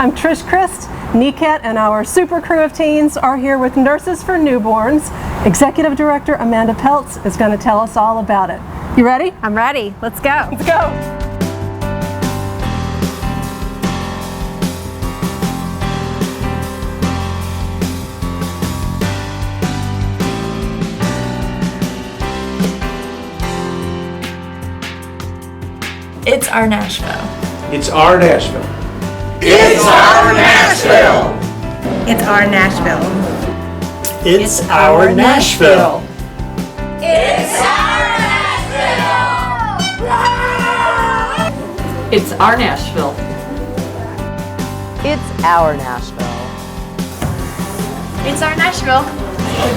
I'm Trish Christ. NECAT and our super crew of teens are here with Nurses for Newborns. Executive Director Amanda Peltz is going to tell us all about it. You ready? I'm ready. Let's go. Let's go. It's our Nashville. It's our Nashville. It's our Nashville. It's our Nashville. It's our Nashville. It's our Nashville. It's our Nashville. It's our Nashville. It's our Nashville.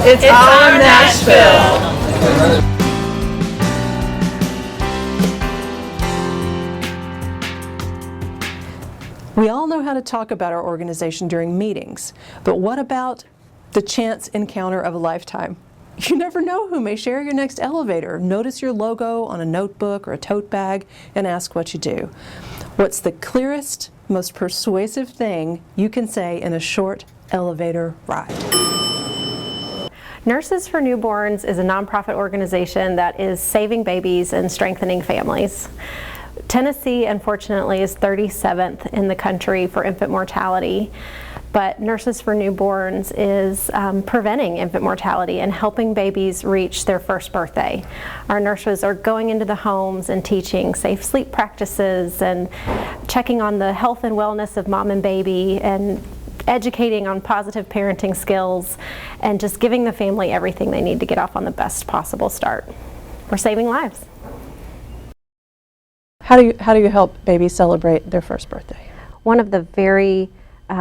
It's our Nashville. We all know how to talk about our organization during meetings, but what about the chance encounter of a lifetime? You never know who may share your next elevator, notice your logo on a notebook or a tote bag, and ask what you do. What's the clearest, most persuasive thing you can say in a short elevator ride? Nurses for Newborns is a nonprofit organization that is saving babies and strengthening families. Tennessee, unfortunately, is 37th in the country for infant mortality, but Nurses for Newborns is preventing infant mortality and helping babies reach their first birthday. Our nurses are going into the homes and teaching safe sleep practices and checking on the health and wellness of mom and baby and educating on positive parenting skills and just giving the family everything they need to get off on the best possible start. We're saving lives. How do you help babies celebrate their first birthday? One of the very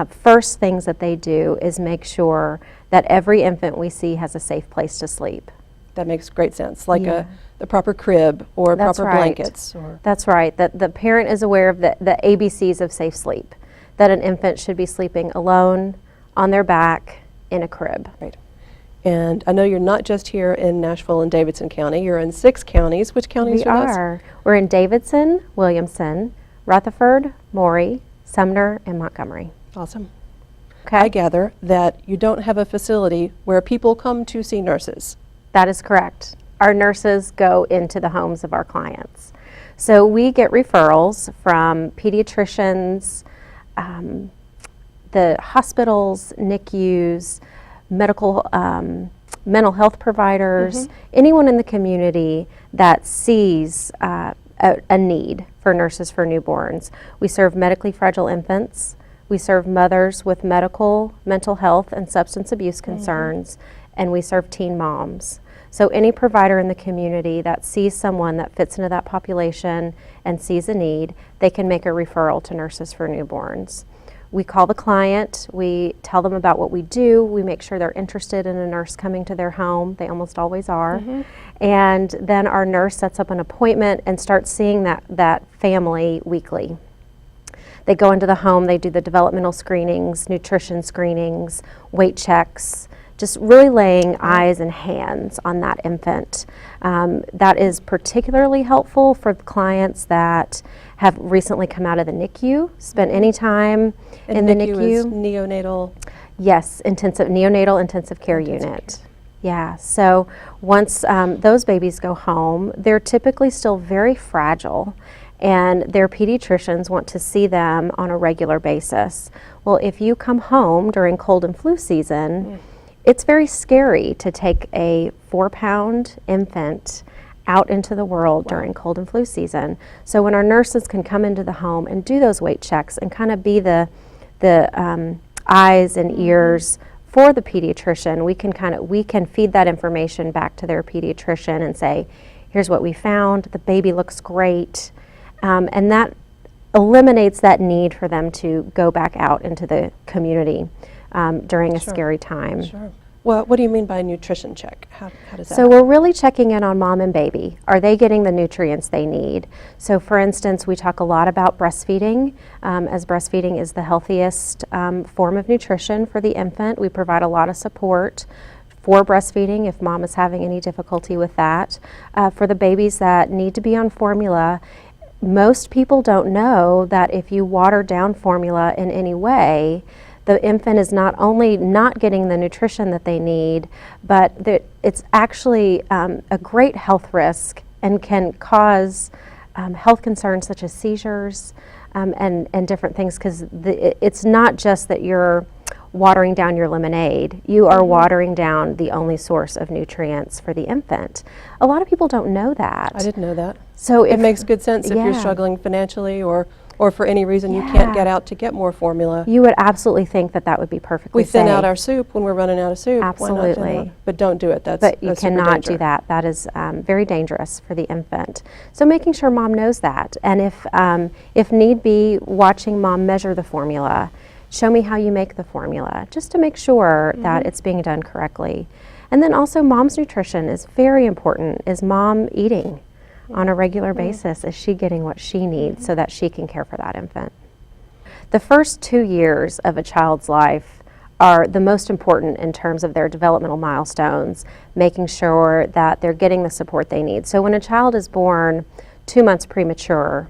first things that they do is make sure that every infant we see has a safe place to sleep. That makes great sense, like the proper crib or That's proper right. blankets. Or That's right, that the parent is aware of the ABCs of safe sleep, that an infant should be sleeping alone, on their back, in a crib. Right. And I know you're not just here in Nashville and Davidson County, you're in 6 counties. Which counties We are those? are. We're in Davidson, Williamson, Rutherford, Maury, Sumner, and Montgomery. Awesome. Okay. I gather that you don't have a facility where people come to see nurses. That is correct. Our nurses go into the homes of our clients. So we get referrals from pediatricians, the hospitals, NICUs, medical, mental health providers, anyone in the community that sees a need for Nurses for Newborns. We serve medically fragile infants. We serve mothers with medical, mental health, and substance abuse concerns, and we serve teen moms. So any provider in the community that sees someone that fits into that population and sees a need, they can make a referral to Nurses for Newborns. We call the client, we tell them about what we do, we make sure they're interested in a nurse coming to their home, they almost always are, and then our nurse sets up an appointment and starts seeing that family weekly. They go into the home, they do the developmental screenings, nutrition screenings, weight checks, just really laying eyes and hands on that infant. That is particularly helpful for the clients that have recently come out of the NICU, spent any time in the NICU. Is neonatal? Yes, neonatal intensive care unit. Yeah, so once those babies go home, they're typically still very fragile, and their pediatricians want to see them on a regular basis. Well, if you come home during cold and flu season, it's very scary to take a 4-pound infant out into the world during cold and flu season. So when our nurses can come into the home and do those weight checks and kind of be the eyes and ears for the pediatrician, we can feed that information back to their pediatrician and say, here's what we found, the baby looks great, and that eliminates that need for them to go back out into the community during a scary time. Sure. Well, what do you mean by a nutrition check? How does that So we're really checking in on mom and baby. Are they getting the nutrients they need? So for instance, we talk a lot about breastfeeding, as breastfeeding is the healthiest form of nutrition for the infant. We provide a lot of support for breastfeeding if mom is having any difficulty with that. For the babies that need to be on formula, most people don't know that if you water down formula in any way, the infant is not only not getting the nutrition that they need, but it's actually a great health risk and can cause health concerns such as seizures and different things, because it's not just that you're watering down your lemonade, you are watering down the only source of nutrients for the infant. A lot of people don't know that. I didn't know that. So It makes good sense if you're Yeah. struggling financially or for any reason you can't get out to get more formula. You would absolutely think that that would be perfectly We thin safe. out our soup when we're running out of soup. Why not thin Absolutely. out? But don't do it. But you that's super cannot danger. do that. That is very dangerous for the infant. So making sure mom knows that, and if need be, watching mom measure the formula. Show me how you make the formula, just to make sure that it's being done correctly. And then also mom's nutrition is very important. Is mom eating on a regular basis? Is she getting what she needs so that she can care for that infant? The first 2 years of a child's life are the most important in terms of their developmental milestones, making sure that they're getting the support they need. So when a child is born 2 months premature,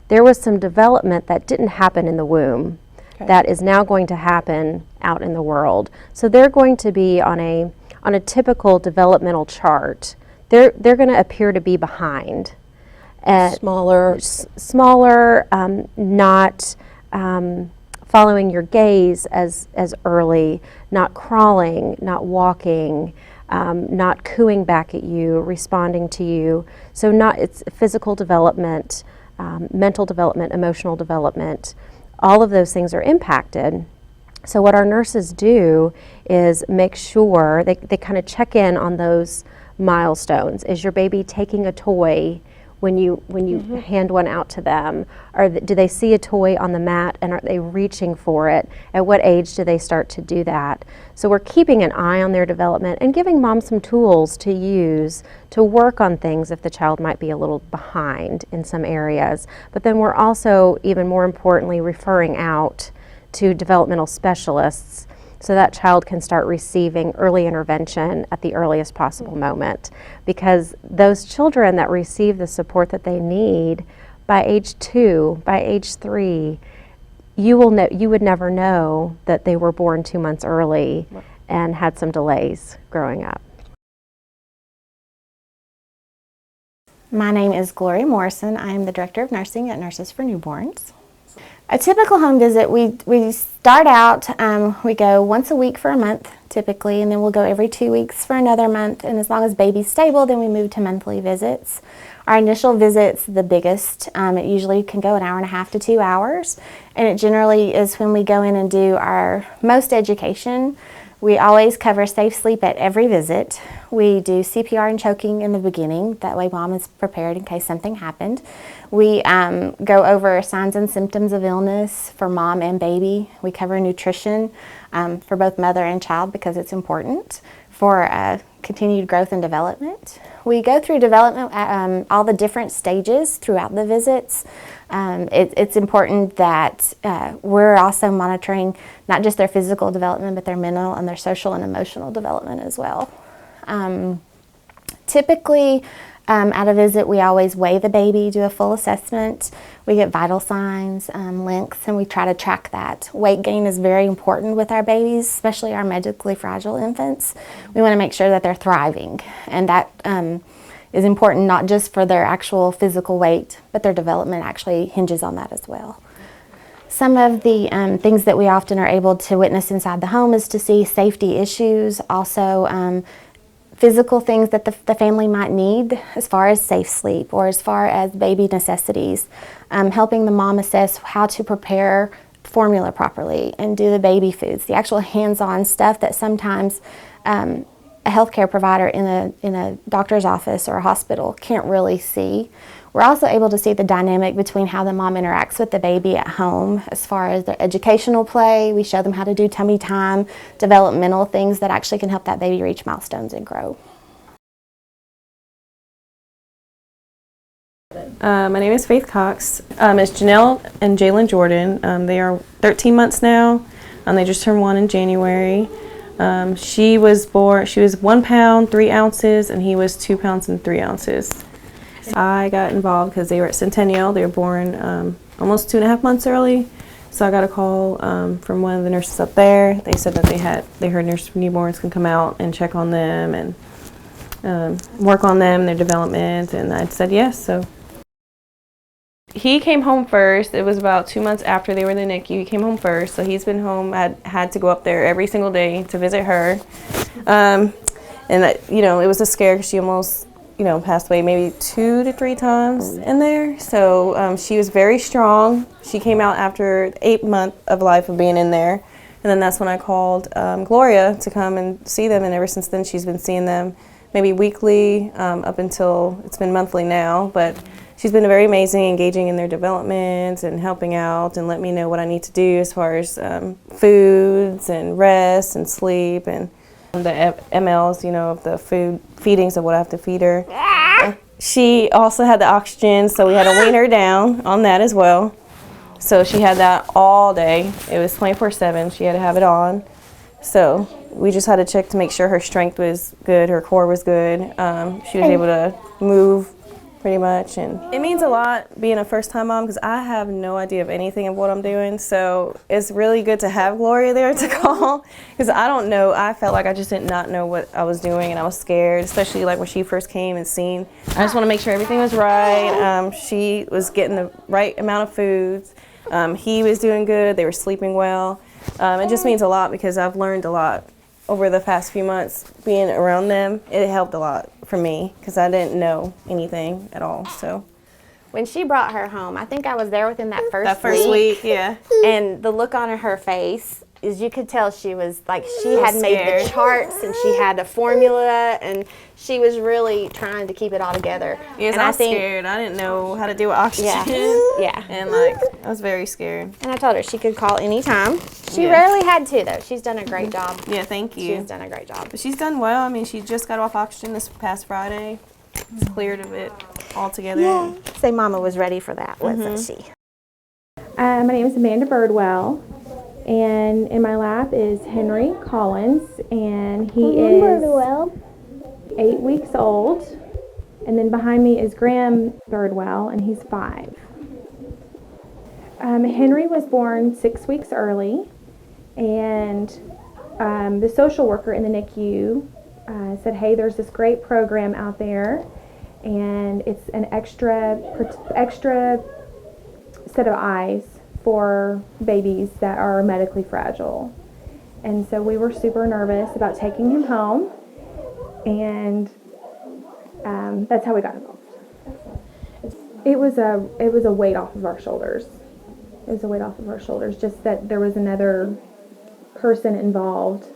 there was some development that didn't happen in the womb that is now going to happen out in the world. So they're going to be on a typical developmental chart. They're going to appear to be behind. Smaller. Smaller, not following your gaze as early, not crawling, not walking, not cooing back at you, responding to you. So it's physical development, mental development, emotional development. All of those things are impacted. So what our nurses do is make sure they kind of check in on those milestones. Is your baby taking a toy when you hand one out to them? Or do they see a toy on the mat and are they reaching for it? At what age do they start to do that? So we're keeping an eye on their development and giving mom some tools to use to work on things if the child might be a little behind in some areas. But then we're also, even more importantly, referring out to developmental specialists so that child can start receiving early intervention at the earliest possible moment. Because those children that receive the support that they need by age 2, by age 3, you would never know that they were born 2 months early and had some delays growing up. My name is Gloria Morrison. I am the Director of Nursing at Nurses for Newborns. A typical home visit, we start out, we go once a week for a month typically, and then we'll go every 2 weeks for another month, and as long as baby's stable, then we move to monthly visits. Our initial visit's the biggest. It usually can go 1.5 to 2 hours, and it generally is when we go in and do our most education. We always cover safe sleep at every visit. We do CPR and choking in the beginning. That way mom is prepared in case something happened. We go over signs and symptoms of illness for mom and baby. We cover nutrition for both mother and child because it's important for continued growth and development. We go through development at all the different stages throughout the visits. It's important that we're also monitoring not just their physical development, but their mental and their social and emotional development as well. Typically, at a visit, we always weigh the baby, do a full assessment. We get vital signs, lengths, and we try to track that. Weight gain is very important with our babies, especially our medically fragile infants. We want to make sure that they're thriving, and that is important not just for their actual physical weight, but their development actually hinges on that as well. Some of the things that we often are able to witness inside the home is to see safety issues, also physical things that the family might need as far as safe sleep or as far as baby necessities, helping the mom assess how to prepare formula properly and do the baby foods, the actual hands-on stuff that sometimes a healthcare provider in a doctor's office or a hospital can't really see. We're also able to see the dynamic between how the mom interacts with the baby at home as far as their educational play. We show them how to do tummy time, developmental things that actually can help that baby reach milestones and grow. My name is Faith Cox. It's Janelle and Jalen Jordan. They are 13 months now. They just turned 1 in January. She was 1 pound, 3 ounces, and he was 2 pounds and 3 ounces. I got involved because they were at Centennial. They were born almost 2.5 months early. So I got a call from one of the nurses up there. They said that they heard Nurses for Newborns can come out and check on them and work on them, their development, and I said yes. So he came home first. It was about 2 months after they were in the NICU. He came home first, so he's been home. I had to go up there every single day to visit her. And it was a scare because she almost, passed away maybe 2 to 3 times in there. So she was very strong. She came out after 8 months of life of being in there. And then that's when I called Gloria to come and see them. And ever since then, she's been seeing them maybe weekly up until it's been monthly now. But she's been very amazing, engaging in their development and helping out and let me know what I need to do as far as foods and rest and sleep and the mLs, of the feedings of what I have to feed her. She also had the oxygen, so we had to wean her down on that as well. So she had that all day. It was 24/7. She had to have it on. So we just had to check to make sure her strength was good, her core was good. She was able to move pretty much, and it means a lot being a first-time mom because I have no idea of anything of what I'm doing. So it's really good to have Gloria there to call because I don't know. I felt like I just did not know what I was doing, and I was scared, especially like when she first came and seen. I just want to make sure everything was right. She was getting the right amount of foods. He was doing good. They were sleeping well. It just means a lot because I've learned a lot over the past few months being around them. It helped a lot for me because I didn't know anything at all. So When she brought her home, I think I was there within that first week, yeah. And the look on her face is you could tell she was like, she had made the charts and she had a formula and she was really trying to keep it all together. Yes, and I was scared. I didn't know how to do oxygen. Yeah. And I was very scared. And I told her she could call anytime. She rarely had to though. She's done a great job. Yeah, thank you. She's done a great job. But she's done well. I mean, she just got off oxygen this past Friday. It's cleared of it altogether. Yeah. Say Mama was ready for that, wasn't she? My name is Amanda Birdwell, and in my lap is Henry Collins, and he is 8 weeks old. And then behind me is Graham Birdwell, and he's 5. Henry was born 6 weeks early, and the social worker in the NICU said, hey, there's this great program out there, and it's an extra set of eyes for babies that are medically fragile. And so we were super nervous about taking him home, and that's how we got involved. It was a weight off of our shoulders. It was a weight off of our shoulders, just that there was another person involved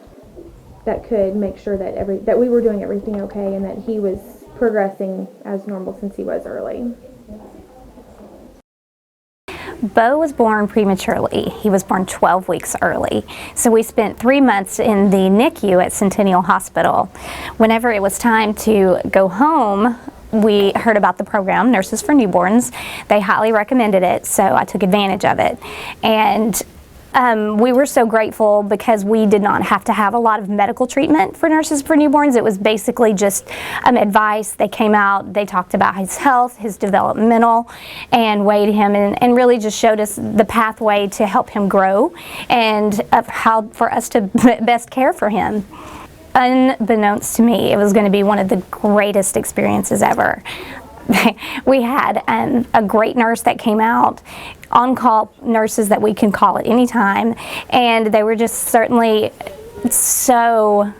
that could make sure that we were doing everything okay and that he was progressing as normal since he was early. Bo was born prematurely. He was born 12 weeks early. So we spent 3 months in the NICU at Centennial Hospital. Whenever it was time to go home, we heard about the program, Nurses for Newborns. They highly recommended it, so I took advantage of it. And we were so grateful because we did not have to have a lot of medical treatment for Nurses for Newborns. It was basically just advice. They came out, they talked about his health, his developmental, and weighed him and really just showed us the pathway to help him grow and of how for us to best care for him. Unbeknownst to me, it was going to be one of the greatest experiences ever. We had a great nurse that came out, on-call nurses that we can call at any time, and they were just certainly so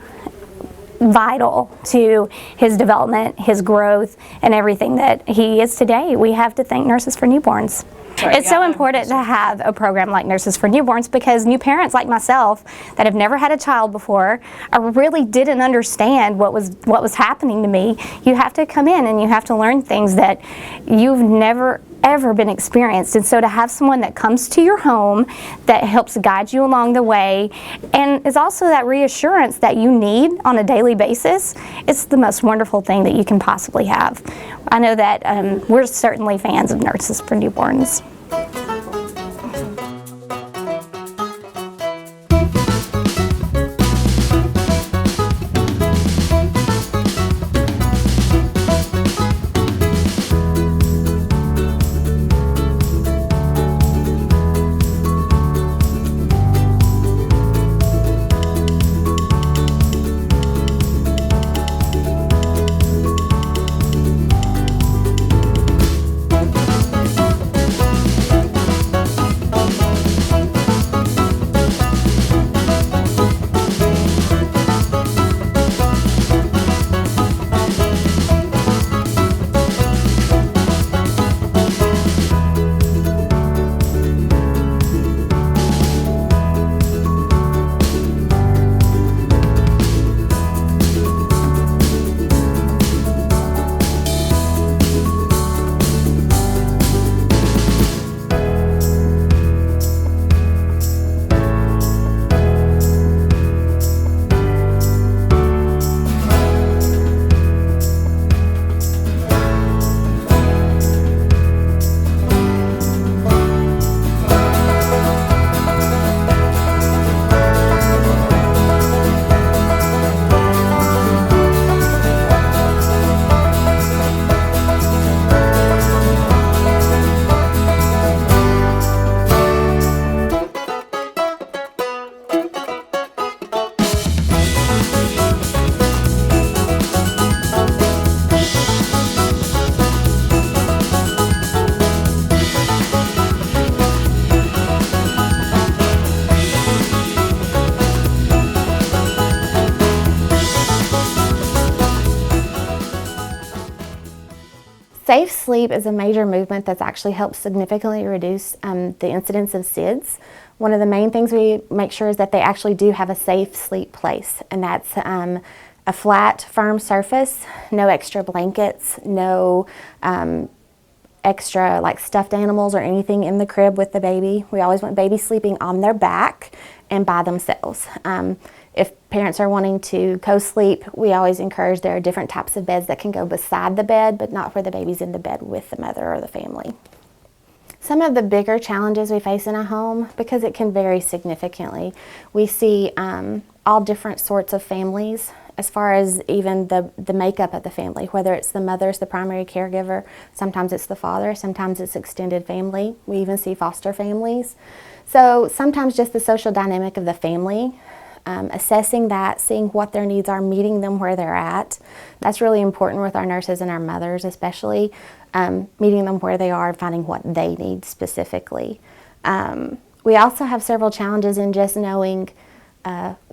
vital to his development, his growth, and everything that he is today. We have to thank Nurses for Newborns. It's so important to have a program like Nurses for Newborns because new parents like myself that have never had a child before really didn't understand what was happening to me. You have to come in and you have to learn things that you've never ever been experienced, and so to have someone that comes to your home that helps guide you along the way and is also that reassurance that you need on a daily basis, it's the most wonderful thing that you can possibly have. I know that we're certainly fans of Nurses for Newborns. Safe sleep is a major movement that's actually helped significantly reduce the incidence of SIDS. One of the main things we make sure is that they actually do have a safe sleep place, and that's a flat, firm surface, no extra blankets, no extra like stuffed animals or anything in the crib with the baby. We always want babies sleeping on their back and by themselves. If parents are wanting to co-sleep, we always encourage there are different types of beds that can go beside the bed, but not where the baby's in the bed with the mother or the family. Some of the bigger challenges we face in a home, because it can vary significantly, we see all different sorts of families as far as even the makeup of the family, whether it's the mother's the primary caregiver, sometimes it's the father, sometimes it's extended family. We even see foster families. So sometimes just the social dynamic of the family, assessing that, seeing what their needs are, meeting them where they're at. That's really important with our nurses and our mothers especially, meeting them where they are and finding what they need specifically. We also have several challenges in just knowing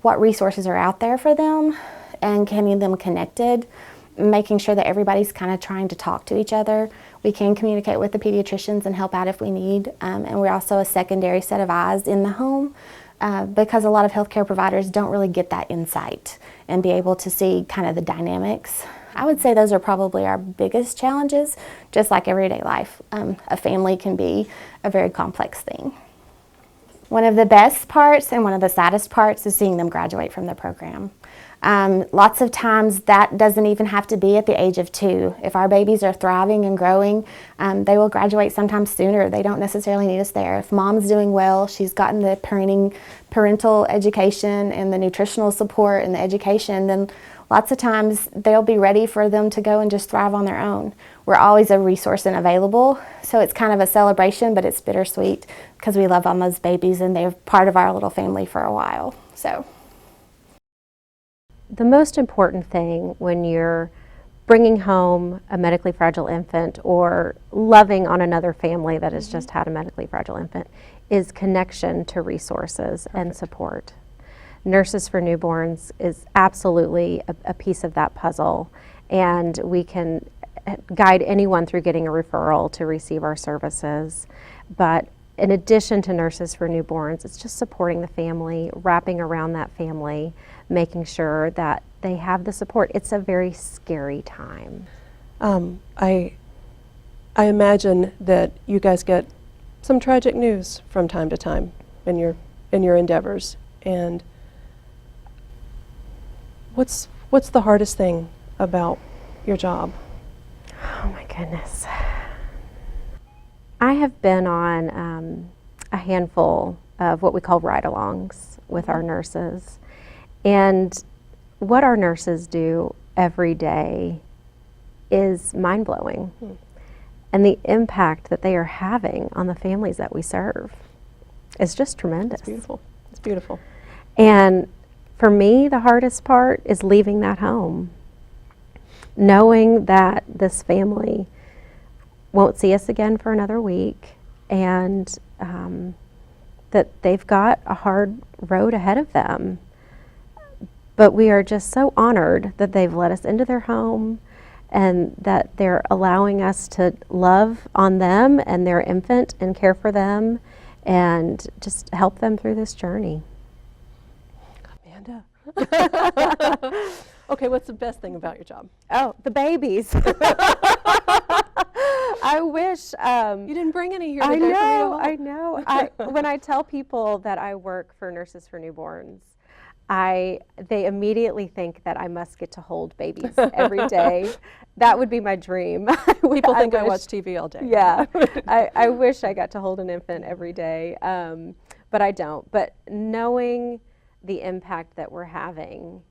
what resources are out there for them and getting them connected, making sure that everybody's kind of trying to talk to each other. We can communicate with the pediatricians and help out if we need, and we're also a secondary set of eyes in the home because a lot of healthcare providers don't really get that insight and be able to see kind of the dynamics. I would say those are probably our biggest challenges, just like everyday life. A family can be a very complex thing. One of the best parts and one of the saddest parts is seeing them graduate from the program. Lots of times that doesn't even have to be at the age of 2. If our babies are thriving and growing, they will graduate sometimes sooner. They don't necessarily need us there. If mom's doing well, she's gotten the parental education and the nutritional support and the education, then lots of times they'll be ready for them to go and just thrive on their own. We're always a resource and available, so it's kind of a celebration, but it's bittersweet because we love on those babies and they're part of our little family for a while. So. The most important thing when you're bringing home a medically fragile infant or loving on another family that has just had a medically fragile infant is connection to resources and support. Nurses for Newborns is absolutely a piece of that puzzle, and we can guide anyone through getting a referral to receive our services. But in addition to Nurses for Newborns, it's just supporting the family, wrapping around that family, making sure that they have the support. It's a very scary time. I imagine that you guys get some tragic news from time to time in your endeavors. And what's the hardest thing about your job? Oh my goodness. I have been on a handful of what we call ride-alongs with our nurses. And what our nurses do every day is mind-blowing. And the impact that they are having on the families that we serve is just tremendous. It's beautiful. It's beautiful. And for me, the hardest part is leaving that home. Knowing that this family won't see us again for another week, and that they've got a hard road ahead of them. But we are just so honored that they've let us into their home and that they're allowing us to love on them and their infant and care for them and just help them through this journey. Amanda. Okay, what's the best thing about your job? Oh, the babies. I wish you didn't bring any here I today. know. When I tell people that I work for Nurses for Newborns, they immediately think that I must get to hold babies every day. That would be my dream. People think I watch TV all day. Yeah, I wish I got to hold an infant every day, but I don't. But knowing the impact that we're having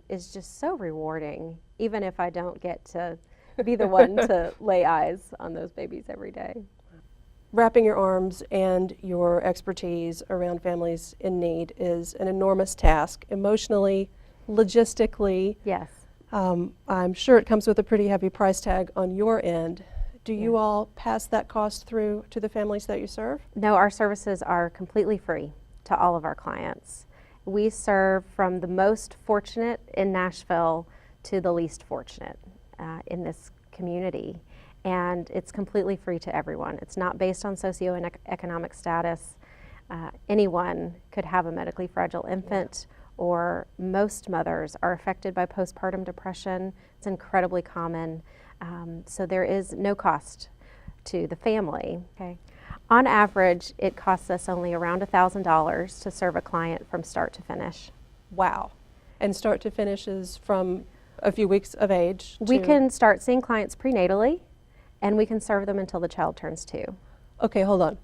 is just so rewarding, even if I don't get to be the one to lay eyes on those babies every day. Wrapping your arms and your expertise around families in need is an enormous task, emotionally, logistically. Yes. I'm sure it comes with a pretty heavy price tag on your end. Do you all pass that cost through to the families that you serve? No, our services are completely free to all of our clients. We serve from the most fortunate in Nashville to the least fortunate in this community. and it's completely free to everyone. It's not based on socioeconomic status. Anyone could have a medically fragile infant, or most mothers are affected by postpartum depression. It's incredibly common. So there is no cost to the family. Okay. On average, it costs us only around $1,000 to serve a client from start to finish. Wow. And start to finish is from a few weeks of age We to- can start seeing clients prenatally, and we can serve them until the child turns 2. Okay, hold on.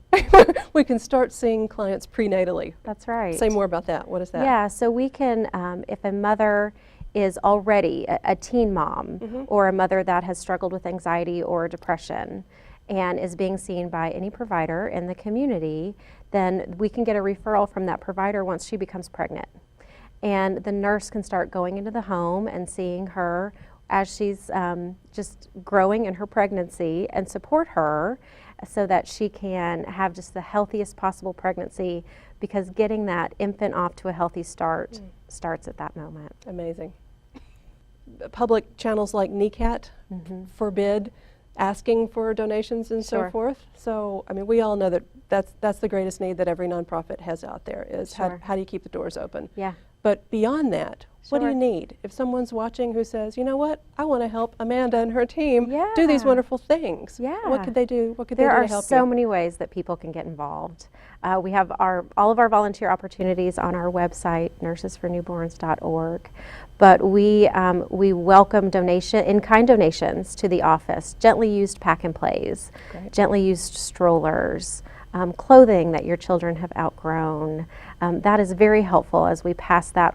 We can start seeing clients prenatally. That's right. Say more about that. What is that? Yeah, so we can, if a mother is already a teen mom, or a mother that has struggled with anxiety or depression and is being seen by any provider in the community, then we can get a referral from that provider once she becomes pregnant. And the nurse can start going into the home and seeing her as she's just growing in her pregnancy and support her so that she can have just the healthiest possible pregnancy, because getting that infant off to a healthy start starts at that moment. Amazing. Public channels like NECAT forbid asking for donations and so Sure. forth. So, I mean, we all know that that's the greatest need that every nonprofit has out there is Sure. how do you keep the doors open? Yeah. But beyond that, what do you Sure. need? If someone's watching who says, you know what, I want to help Amanda and her team do these Yeah. wonderful things. Yeah. What could they do? What could There they do are to help so you? many ways that people can get involved. We have all of our volunteer opportunities on our website, nursesfornewborns.org. But we welcome in-kind donations to the office, gently used pack and plays, gently used strollers, clothing that your children have outgrown. That is very helpful as we pass that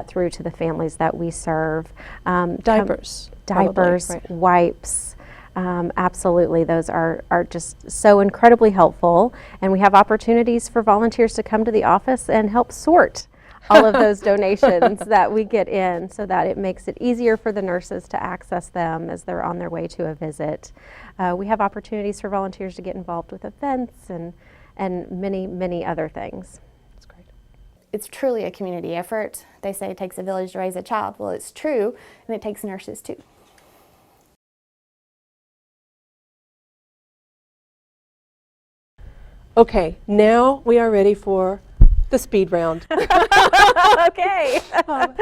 through to the families that we serve. Diapers. probably, Diapers, right. wipes. Absolutely, those are just so incredibly helpful. And we have opportunities for volunteers to come to the office and help sort all of those donations that we get in, so that it makes it easier for the nurses to access them as they're on their way to a visit. We have opportunities for volunteers to get involved with events and many, many other things. That's great. It's truly a community effort. They say it takes a village to raise a child. Well, it's true, and it takes nurses too. Okay, now we are ready for the speed round. Okay.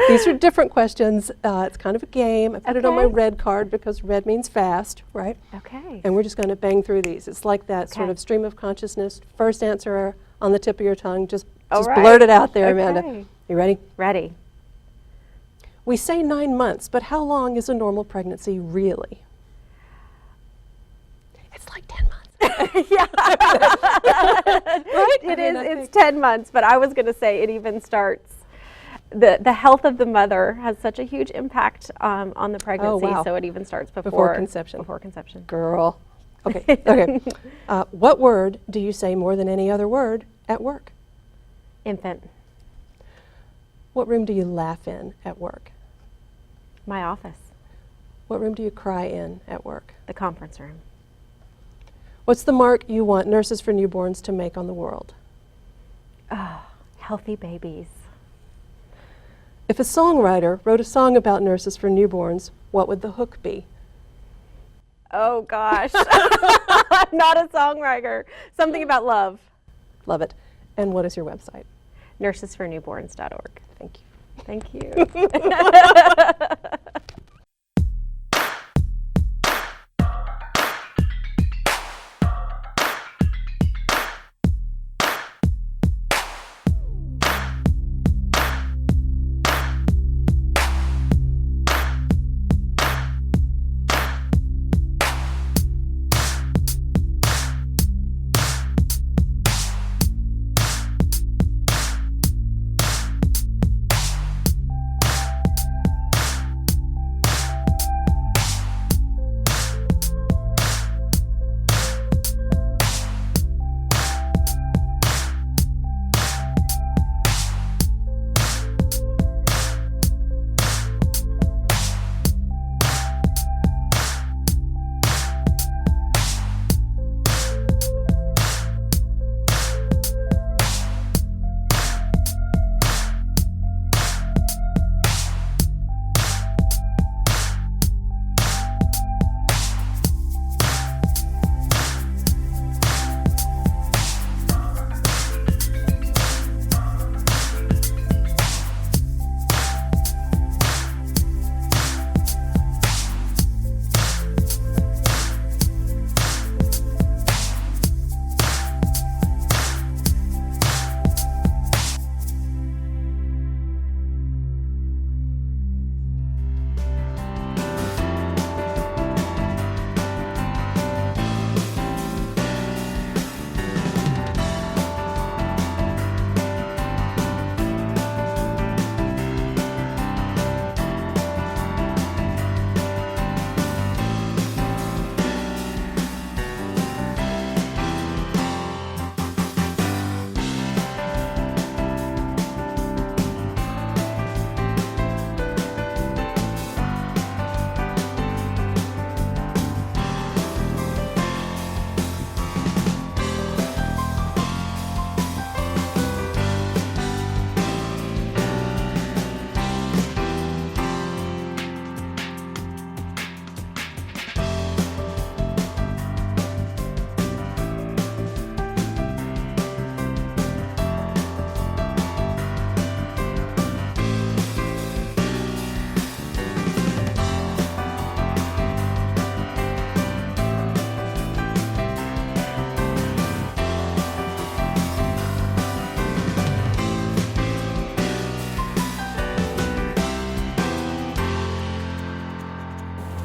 These are different questions. It's kind of a game. I put it on my Okay. red card because red means fast, right? Okay. And we're just going to bang through these. It's like that sort Okay. of stream of consciousness. First answer on the tip of your tongue. Just All right. blurt it out there, Amanda. Okay. You ready? Ready. We say 9 months, but how long is a normal pregnancy really? It's like 10 months. Right? It is. It's 10 months, but I was going to say it even starts. The health of the mother has such a huge impact on the pregnancy, wow. so it even starts before conception. Before conception. Girl. Okay. Okay. What word do you say more than any other word at work? Infant. What room do you laugh in at work? My office. What room do you cry in at work? The conference room. What's the mark you want Nurses for Newborns to make on the world? Healthy babies. If a songwriter wrote a song about Nurses for Newborns, what would the hook be? Oh gosh. I'm not a songwriter. Something about love. Love it. And what is your website? nursesfornewborns.org. Thank you. Thank you.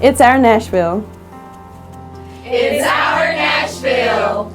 It's our Nashville. It's our Nashville.